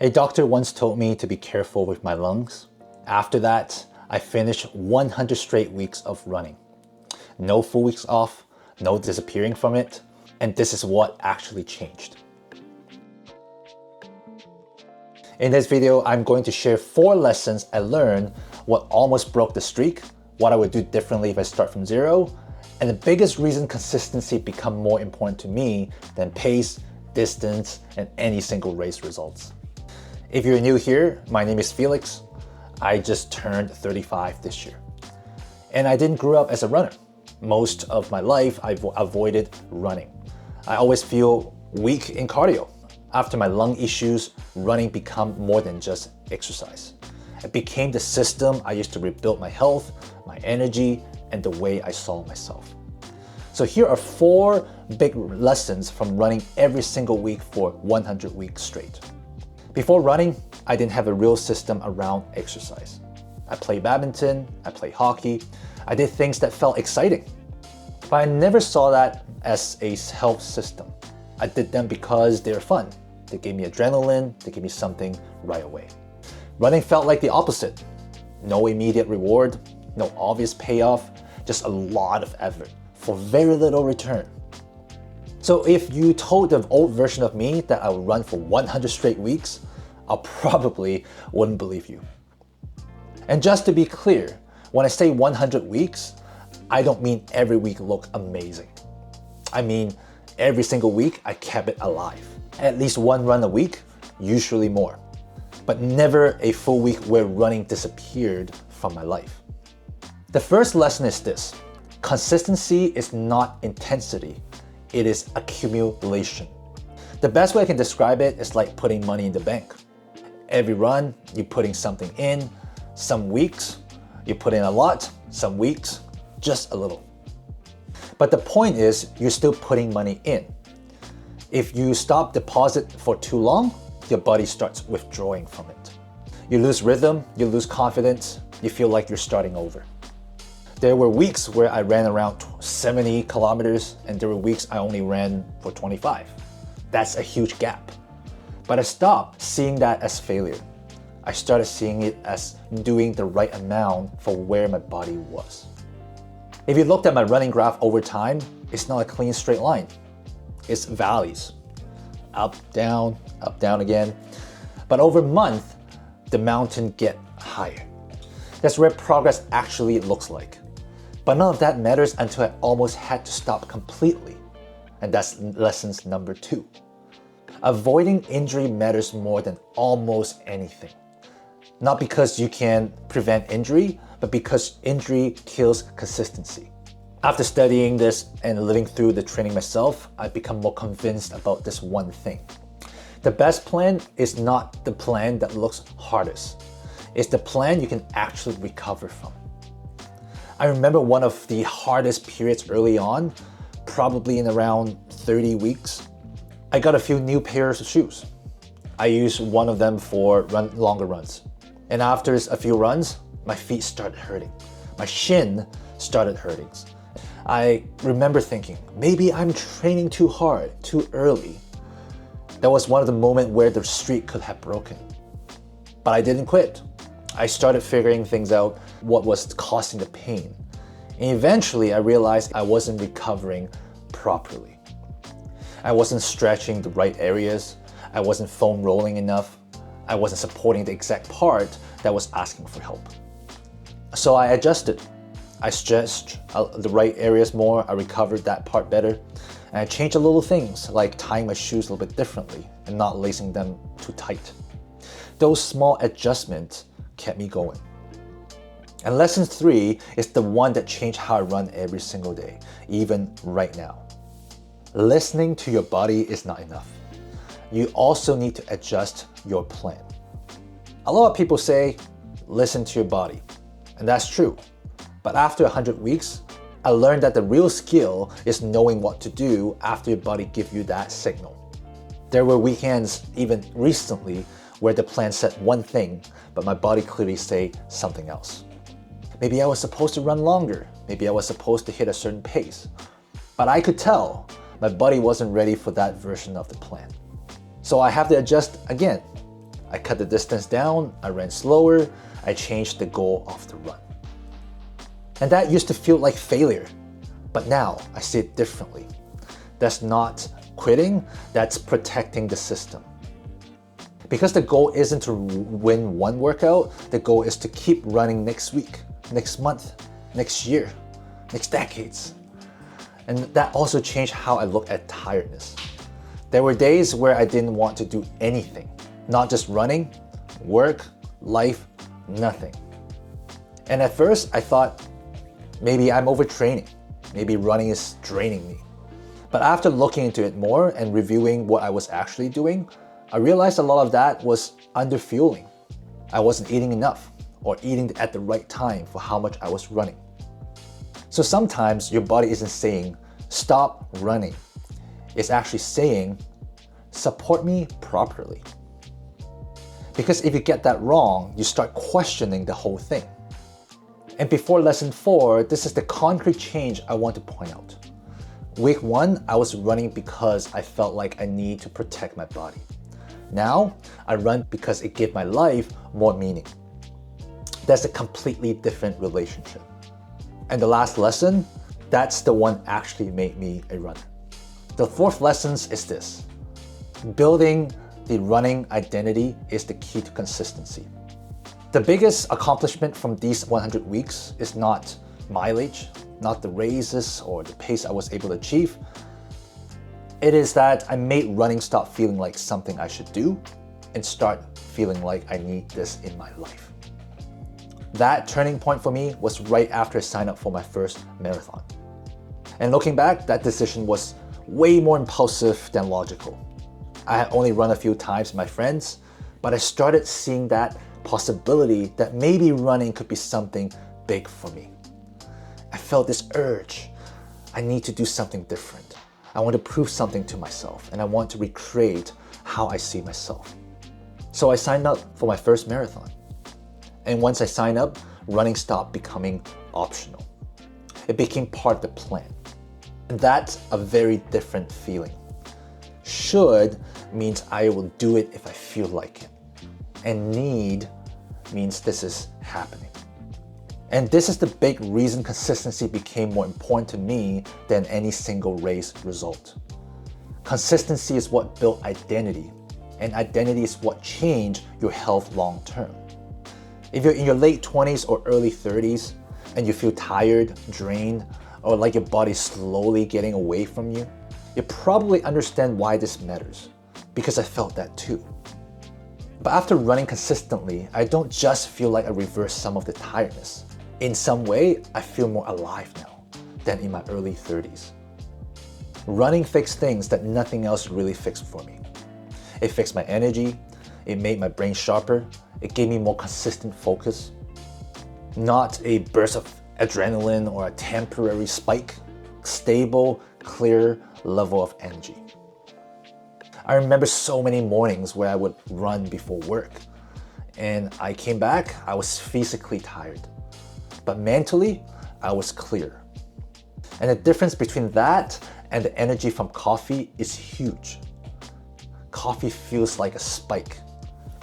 A doctor once told me to be careful with my lungs. After that, I finished 100 straight weeks of running. No full weeks off, no disappearing from it, and this is what actually changed. In this video, I'm going to share 4 lessons I learned, what almost broke the streak, what I would do differently if I start from zero, and the biggest reason consistency become more important to me than pace, distance, and any single race results. If you're new here, my name is Felix. I just turned 35 this year. And I didn't grow up as a runner. Most of my life, I've avoided running. I always feel weak in cardio. After my lung issues, running became more than just exercise. It became the system I used to rebuild my health, my energy, and the way I saw myself. So here are 4 big lessons from running every single week for 100 weeks straight. Before running, I didn't have a real system around exercise. I played badminton, I played hockey, I did things that felt exciting. But I never saw that as a health system. I did them because they were fun. They gave me adrenaline, they gave me something right away. Running felt like the opposite. No immediate reward, no obvious payoff, just a lot of effort for very little return. So if you told the old version of me that I would run for 100 straight weeks, I probably wouldn't believe you. And just to be clear, when I say 100 weeks, I don't mean every week looked amazing. I mean, every single week I kept it alive. At least 1 run a week, usually more. But never a full week where running disappeared from my life. The first lesson is this: consistency is not intensity, it is accumulation. The best way I can describe it is like putting money in the bank. Every run, you're putting something in. Some weeks, you put in a lot. Some weeks, just a little. But the point is, you're still putting money in. If you stop deposit for too long, your body starts withdrawing from it. You lose rhythm, you lose confidence, you feel like you're starting over. There were weeks where I ran around 70 kilometers, and there were weeks I only ran for 25. That's a huge gap. But I stopped seeing that as failure. I started seeing it as doing the right amount for where my body was. If you looked at my running graph over time, it's not a clean straight line. It's valleys. Up, down again. But over a month, the mountain get higher. That's where progress actually looks like. But none of that matters until I almost had to stop completely. And that's lessons number 2. Avoiding injury matters more than almost anything. Not because you can prevent injury, but because injury kills consistency. After studying this and living through the training myself, I've become more convinced about this one thing. The best plan is not the plan that looks hardest. It's the plan you can actually recover from. I remember one of the hardest periods early on, probably in around 30 weeks. I got a few new pairs of shoes. I used one of them for longer runs. And after a few runs, my feet started hurting. My shin started hurting. I remember thinking, maybe I'm training too hard, too early. That was one of the moments where the streak could have broken. But I didn't quit. I started figuring things out, what was causing the pain. And eventually I realized I wasn't recovering properly. I wasn't stretching the right areas. I wasn't foam rolling enough. I wasn't supporting the exact part that was asking for help. So I adjusted. I stretched the right areas more, I recovered that part better, and I changed a little things like tying my shoes a little bit differently and not lacing them too tight. Those small adjustments kept me going. And lesson 3 is the one that changed how I run every single day, even right now. Listening to your body is not enough. You also need to adjust your plan. A lot of people say, listen to your body, and that's true. But after 100 weeks, I learned that the real skill is knowing what to do after your body gives you that signal. There were weekends, even recently, where the plan said one thing, but my body clearly said something else. Maybe I was supposed to run longer. Maybe I was supposed to hit a certain pace. But I could tell my body wasn't ready for that version of the plan. So I have to adjust again. I cut the distance down, I ran slower, I changed the goal of the run. And that used to feel like failure, but now I see it differently. That's not quitting, that's protecting the system. Because the goal isn't to win one workout, the goal is to keep running next week, next month, next year, next decades. And that also changed how I look at tiredness. There were days where I didn't want to do anything, not just running, work, life, nothing. And at first I thought, maybe I'm overtraining, maybe running is draining me. But after looking into it more and reviewing what I was actually doing, I realized a lot of that was underfueling. I wasn't eating enough or eating at the right time for how much I was running. So sometimes your body isn't saying, stop running. It's actually saying, support me properly. Because if you get that wrong, you start questioning the whole thing. And before lesson 4, this is the concrete change I want to point out. Week 1, I was running because I felt like I need to protect my body. Now, I run because it gave my life more meaning. That's a completely different relationship. And the last lesson, that's the one actually made me a runner. The 4th lesson is this. Building the running identity is the key to consistency. The biggest accomplishment from these 100 weeks is not mileage, not the races or the pace I was able to achieve. It is that I made running stop feeling like something I should do and start feeling like I need this in my life. That turning point for me was right after I signed up for my first marathon. And looking back, that decision was way more impulsive than logical. I had only run a few times with my friends, but I started seeing that possibility that maybe running could be something big for me. I felt this urge. I need to do something different. I want to prove something to myself, and I want to recreate how I see myself. So I signed up for my first marathon. And once I signed up, running stopped becoming optional. It became part of the plan. And that's a very different feeling. Should means I will do it if I feel like it. And need means this is happening. And this is the big reason consistency became more important to me than any single race result. Consistency is what built identity, and identity is what changed your health long term. If you're in your late 20s or early 30s and you feel tired, drained, or like your body's slowly getting away from you, you probably understand why this matters, because I felt that too. But after running consistently, I don't just feel like I reversed some of the tiredness. In some way, I feel more alive now than in my early 30s. Running fixed things that nothing else really fixed for me. It fixed my energy, it made my brain sharper, it gave me more consistent focus. Not a burst of adrenaline or a temporary spike, stable, clear level of energy. I remember so many mornings where I would run before work, and I came back, I was physically tired, but mentally, I was clear. And the difference between that and the energy from coffee is huge. Coffee feels like a spike.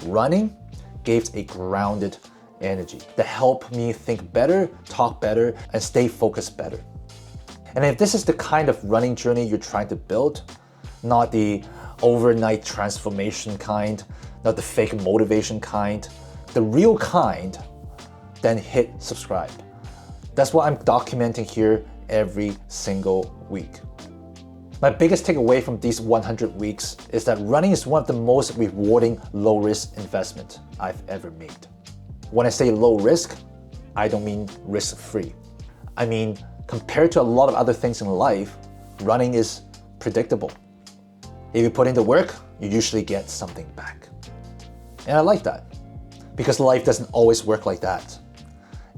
Running gave a grounded energy that helped me think better, talk better, and stay focused better. And if this is the kind of running journey you're trying to build, not the overnight transformation kind, not the fake motivation kind, the real kind, then hit subscribe. That's what I'm documenting here every single week. My biggest takeaway from these 100 weeks is that running is one of the most rewarding low-risk investments I've ever made. When I say low risk, I don't mean risk-free. I mean, compared to a lot of other things in life, running is predictable. If you put in the work, you usually get something back. And I like that, because life doesn't always work like that.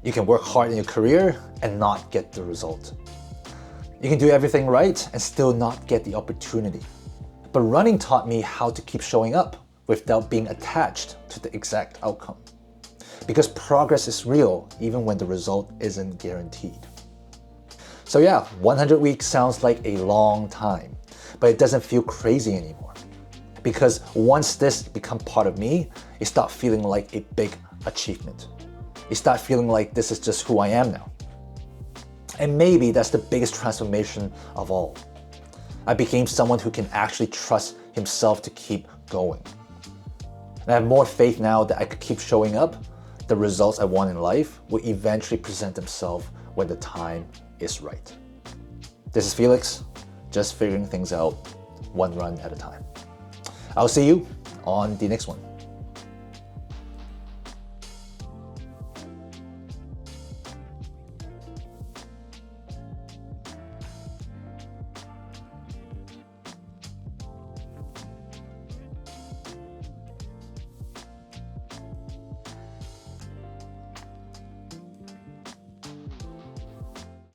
You can work hard in your career and not get the result. You can do everything right and still not get the opportunity. But running taught me how to keep showing up without being attached to the exact outcome. Because progress is real even when the result isn't guaranteed. So yeah, 100 weeks sounds like a long time, but it doesn't feel crazy anymore. Because once this become part of me, it stopped feeling like a big achievement. It stopped feeling like this is just who I am now. And maybe that's the biggest transformation of all. I became someone who can actually trust himself to keep going. And I have more faith now that I could keep showing up. The results I want in life will eventually present themselves when the time is right. This is Felix, just figuring things out one run at a time. I'll see you on the next one.